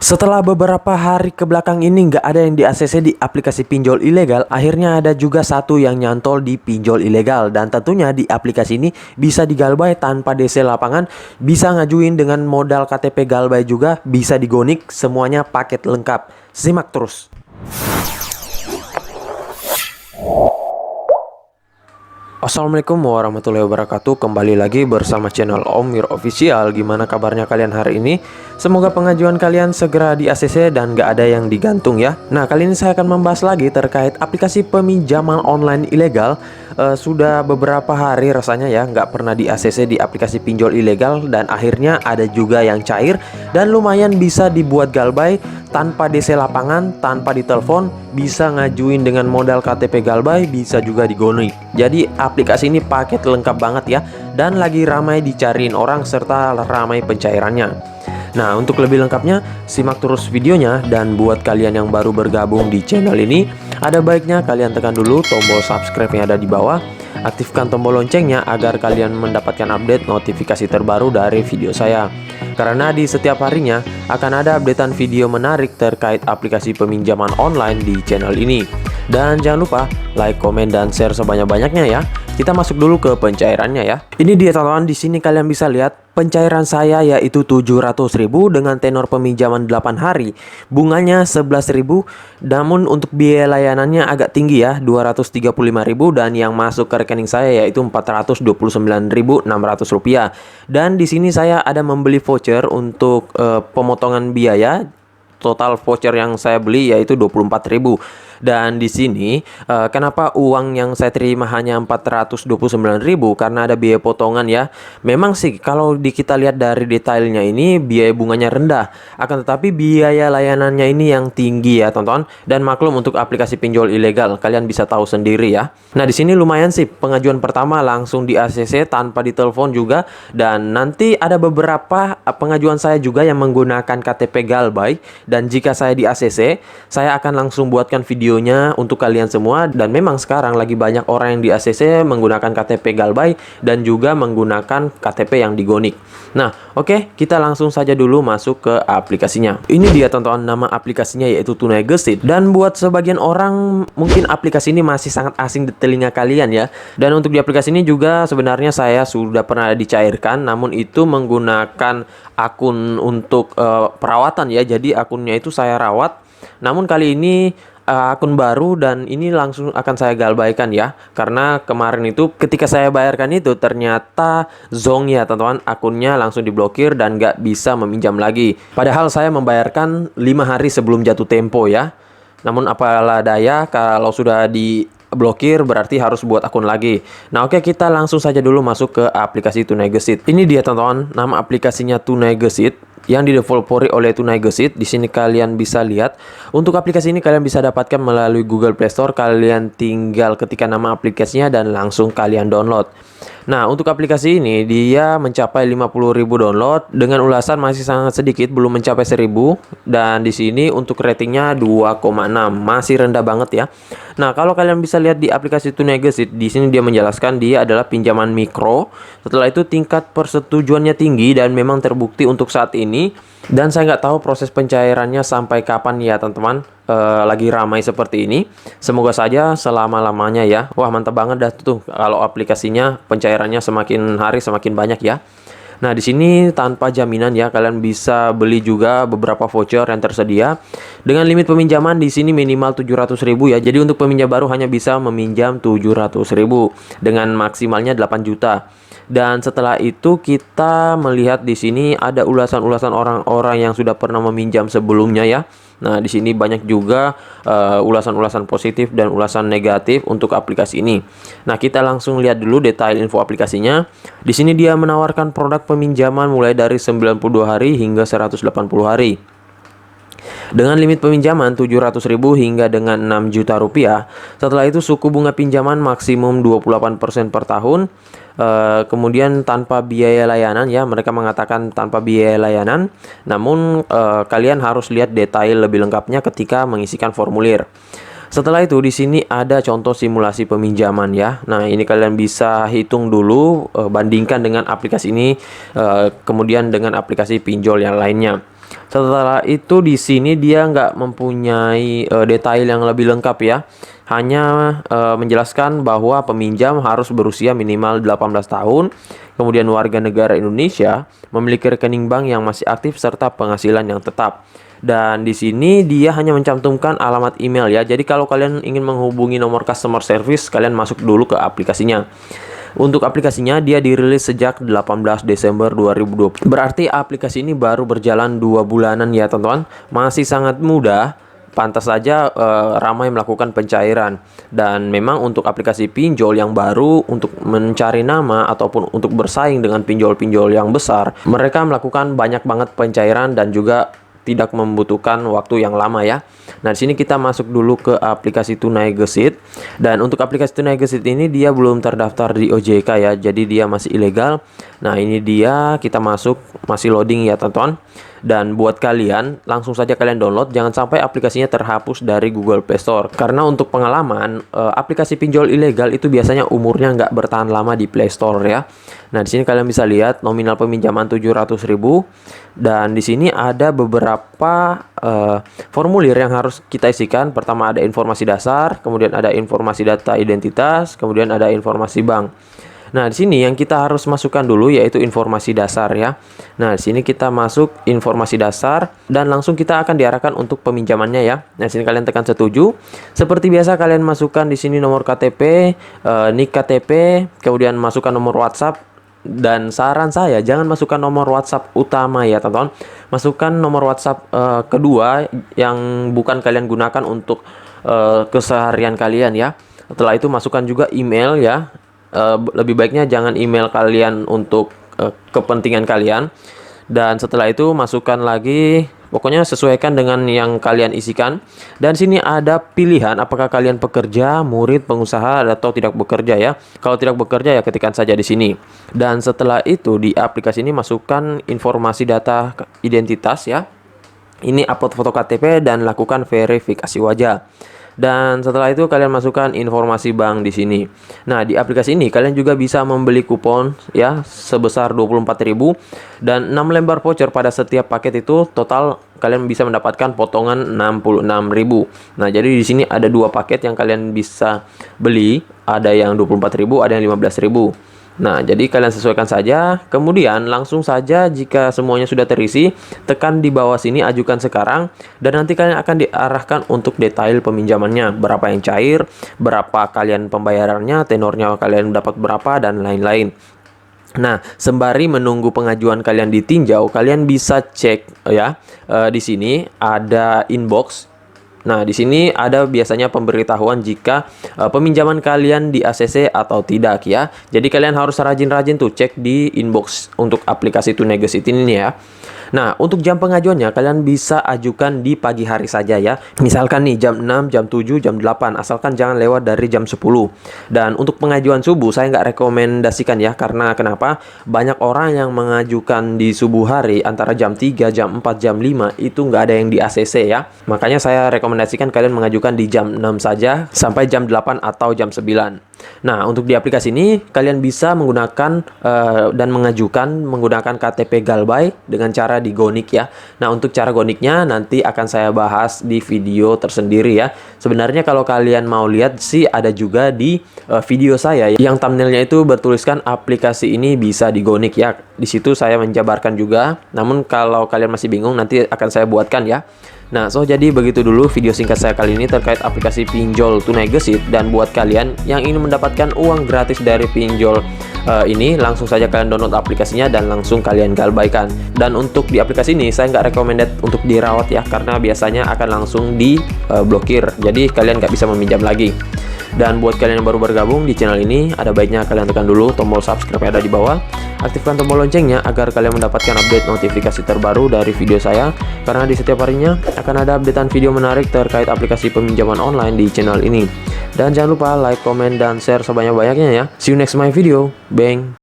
Setelah beberapa hari ke belakang ini nggak ada yang di ACC di aplikasi pinjol ilegal, akhirnya ada juga satu yang nyantol di pinjol ilegal. Dan tentunya di aplikasi ini bisa digalbay tanpa DC lapangan, bisa ngajuin dengan modal KTP galbay juga, bisa digonik, semuanya paket lengkap. Simak terus. Assalamualaikum warahmatullahi wabarakatuh. Kembali lagi bersama channel Om Mir Official. Gimana kabarnya kalian hari ini? Semoga pengajuan kalian segera di ACC dan gak ada yang digantung ya. Nah, kali ini saya akan membahas lagi terkait aplikasi peminjaman online ilegal. Sudah beberapa hari rasanya ya nggak pernah di ACC di aplikasi pinjol ilegal, dan akhirnya ada juga yang cair dan lumayan bisa dibuat galbay tanpa DC lapangan, tanpa ditelepon, bisa ngajuin dengan modal KTP galbay, bisa juga digonik. Jadi aplikasi ini paket lengkap banget ya, dan lagi ramai dicariin orang serta ramai pencairannya. Nah, untuk lebih lengkapnya simak terus videonya, dan buat kalian yang baru bergabung di channel ini, ada baiknya kalian tekan dulu tombol subscribe yang ada di bawah, aktifkan tombol loncengnya agar kalian mendapatkan update notifikasi terbaru dari video saya. Karena di setiap harinya akan ada updatean video menarik terkait aplikasi peminjaman online di channel ini. Dan jangan lupa like, komen, dan share sebanyak-banyaknya ya. Kita masuk dulu ke pencairannya ya. Ini dia teman-teman, di sini kalian bisa lihat pencairan saya yaitu 700.000 dengan tenor peminjaman 8 hari. Bunganya 11.000, namun untuk biaya layanannya agak tinggi ya, 235.000, dan yang masuk ke rekening saya yaitu 429.600 rupiah. Dan di sini saya ada membeli voucher untuk pemotongan biaya. Total voucher yang saya beli yaitu 24.000. Dan di sini kenapa uang yang saya terima hanya 429.000? Karena ada biaya potongan ya. Memang sih kalau kita lihat dari detailnya ini biaya bunganya rendah, akan tetapi biaya layanannya ini yang tinggi ya teman-teman. Dan maklum untuk aplikasi pinjol ilegal, kalian bisa tahu sendiri ya. Nah, di sini lumayan sih, pengajuan pertama langsung di ACC tanpa ditelepon juga, dan nanti ada beberapa pengajuan saya juga yang menggunakan KTP galbay. Dan jika saya di ACC, saya akan langsung buatkan videonya untuk kalian semua. Dan memang sekarang lagi banyak orang yang di ACC menggunakan KTP galbay dan juga menggunakan KTP yang digonik. Nah, oke, kita langsung saja dulu masuk ke aplikasinya. Ini dia teman-teman, nama aplikasinya yaitu Tunai Gesit. Dan buat sebagian orang mungkin aplikasi ini masih sangat asing di telinga kalian ya. Dan untuk di aplikasi ini juga sebenarnya saya sudah pernah dicairkan, namun itu menggunakan akun untuk perawatan ya. Jadi akunnya itu saya rawat. Namun kali ini akun baru, dan ini langsung akan saya galbaikan ya. Karena kemarin itu ketika saya bayarkan itu ternyata zonk ya teman-teman, akunnya langsung diblokir dan nggak bisa meminjam lagi. Padahal saya membayarkan 5 hari sebelum jatuh tempo ya. Namun apalah daya, kalau sudah diblokir berarti harus buat akun lagi. Nah, oke, kita langsung saja dulu masuk ke aplikasi Tunai Gesit. Ini dia teman-teman, nama aplikasinya Tunai Gesit yang dideveloperi oleh Tunai Gesit. Di sini kalian bisa lihat. Untuk aplikasi ini kalian bisa dapatkan melalui Google Play Store. Kalian tinggal ketikkan nama aplikasinya dan langsung kalian download. Nah, untuk aplikasi ini dia mencapai 50.000 download dengan ulasan masih sangat sedikit, belum mencapai 1.000. Dan di sini untuk ratingnya 2,6, masih rendah banget ya. Nah, kalau kalian bisa lihat di aplikasi Tunai Gesit, di sini dia menjelaskan dia adalah pinjaman mikro. Setelah itu tingkat persetujuannya tinggi dan memang terbukti untuk saat ini. Dan saya nggak tahu proses pencairannya sampai kapan ya teman-teman. Lagi ramai seperti ini. Semoga saja selama-lamanya ya. Wah, mantap banget dah tuh kalau aplikasinya pencairannya semakin hari semakin banyak ya. Nah, di sini tanpa jaminan ya, kalian bisa beli juga beberapa voucher yang tersedia. Dengan limit peminjaman di sini minimal 700.000 ya. Jadi untuk peminjam baru hanya bisa meminjam 700.000 dengan maksimalnya 8 juta. Dan setelah itu kita melihat di sini ada ulasan-ulasan orang-orang yang sudah pernah meminjam sebelumnya ya. Nah, di sini banyak juga ulasan-ulasan positif dan ulasan negatif untuk aplikasi ini. Nah, kita langsung lihat dulu detail info aplikasinya. Di sini dia menawarkan produk peminjaman mulai dari 92 hari hingga 180 hari. Dengan limit peminjaman 700.000 hingga dengan 6 juta rupiah. Setelah itu suku bunga pinjaman maksimum 28% per tahun. Kemudian tanpa biaya layanan ya, mereka mengatakan tanpa biaya layanan. Namun kalian harus lihat detail lebih lengkapnya ketika mengisikan formulir. Setelah itu di sini ada contoh simulasi peminjaman ya. Nah, ini kalian bisa hitung dulu, bandingkan dengan aplikasi ini, kemudian dengan aplikasi pinjol yang lainnya. Setelah itu di sini dia nggak mempunyai detail yang lebih lengkap ya. Hanya menjelaskan bahwa peminjam harus berusia minimal 18 tahun, kemudian warga negara Indonesia, memiliki rekening bank yang masih aktif serta penghasilan yang tetap. Dan di sini dia hanya mencantumkan alamat email ya. Jadi kalau kalian ingin menghubungi nomor customer service, kalian masuk dulu ke aplikasinya. Untuk aplikasinya dia dirilis sejak 18 Desember 2020. Berarti aplikasi ini baru berjalan 2 bulanan ya teman-teman. Masih sangat mudah. Pantas saja ramai melakukan pencairan. Dan memang untuk aplikasi pinjol yang baru, untuk mencari nama ataupun untuk bersaing dengan pinjol-pinjol yang besar, mereka melakukan banyak banget pencairan dan juga tidak membutuhkan waktu yang lama ya. Nah, di sini kita masuk dulu ke aplikasi Tunai Gesit. Dan untuk aplikasi Tunai Gesit ini dia belum terdaftar di OJK ya. Jadi dia masih ilegal. Nah, ini dia, kita masuk, masih loading ya teman-teman. Dan buat kalian, langsung saja kalian download. Jangan sampai aplikasinya terhapus dari Google Play Store. Karena untuk pengalaman, aplikasi pinjol ilegal itu biasanya umurnya nggak bertahan lama di Play Store ya. Nah, di sini kalian bisa lihat nominal peminjaman 700.000. Dan di sini ada beberapa formulir yang harus kita isikan. Pertama ada informasi dasar, kemudian ada informasi data identitas, kemudian ada informasi bank. Nah, di sini yang kita harus masukkan dulu yaitu informasi dasar ya. Nah, di sini kita masuk informasi dasar dan langsung kita akan diarahkan untuk peminjamannya ya. Nah, di sini kalian tekan setuju. Seperti biasa kalian masukkan di sini nomor KTP, NIK KTP, kemudian masukkan nomor WhatsApp. Dan saran saya jangan masukkan nomor WhatsApp utama ya teman-teman. Masukkan nomor WhatsApp kedua yang bukan kalian gunakan untuk keseharian kalian ya. Setelah itu masukkan juga email ya. Lebih baiknya jangan email kalian untuk kepentingan kalian. Dan setelah itu masukkan lagi, pokoknya sesuaikan dengan yang kalian isikan. Dan sini ada pilihan apakah kalian pekerja, murid, pengusaha atau tidak bekerja ya. Kalau tidak bekerja ya ketikkan saja di sini. Dan setelah itu di aplikasi ini masukkan informasi data identitas ya. Ini upload foto KTP dan lakukan verifikasi wajah. Dan setelah itu kalian masukkan informasi bank di sini. Nah, di aplikasi ini kalian juga bisa membeli kupon ya sebesar 24.000 dan 6 lembar voucher pada setiap paket itu total kalian bisa mendapatkan potongan 66.000. Nah, jadi di sini ada 2 paket yang kalian bisa beli, ada yang 24.000, ada yang 15.000. Nah, jadi kalian sesuaikan saja. Kemudian langsung saja jika semuanya sudah terisi, tekan di bawah sini ajukan sekarang. Dan nanti kalian akan diarahkan untuk detail peminjamannya. Berapa yang cair, berapa kalian pembayarannya, tenornya kalian dapat berapa, dan lain-lain. Nah, sembari menunggu pengajuan kalian ditinjau, kalian bisa cek ya. Di sini ada inbox. Nah, di sini ada biasanya pemberitahuan jika peminjaman kalian di ACC atau tidak ya. Jadi kalian harus rajin-rajin tuh cek di inbox untuk aplikasi Tunai Gesit ini ya. Nah, untuk jam pengajuannya kalian bisa ajukan di pagi hari saja ya. Misalkan nih jam 6, jam 7, jam 8, asalkan jangan lewat dari jam 10. Dan untuk pengajuan subuh saya nggak rekomendasikan ya, karena kenapa? Banyak orang yang mengajukan di subuh hari antara jam 3, jam 4, jam 5 itu nggak ada yang di ACC ya. Makanya saya rekomendasikan kalian mengajukan di jam 6 saja sampai jam 8 atau jam 9. Nah, untuk di aplikasi ini kalian bisa menggunakan dan mengajukan menggunakan KTP Galbay dengan cara di Gonik ya. Nah, untuk cara Goniknya nanti akan saya bahas di video tersendiri ya. Sebenarnya kalau kalian mau lihat sih ada juga di video saya yang thumbnailnya itu bertuliskan aplikasi ini bisa di Gonik ya. Di situ saya menjabarkan juga. Namun kalau kalian masih bingung nanti akan saya buatkan ya. Nah, jadi begitu dulu video singkat saya kali ini terkait aplikasi pinjol Tunai Gesit. Dan buat kalian yang ingin mendapatkan uang gratis dari pinjol ini, langsung saja kalian download aplikasinya dan langsung kalian galbaikan. Dan untuk di aplikasi ini saya nggak recommended untuk dirawat ya, karena biasanya akan langsung diblokir. Jadi kalian nggak bisa meminjam lagi. Dan buat kalian yang baru bergabung di channel ini, ada baiknya kalian tekan dulu tombol subscribe yang ada di bawah. Aktifkan tombol loncengnya agar kalian mendapatkan update notifikasi terbaru dari video saya. Karena di setiap harinya akan ada updatean video menarik terkait aplikasi peminjaman online di channel ini. Dan jangan lupa like, komen, dan share sebanyak-banyaknya ya. See you next my video. Bang!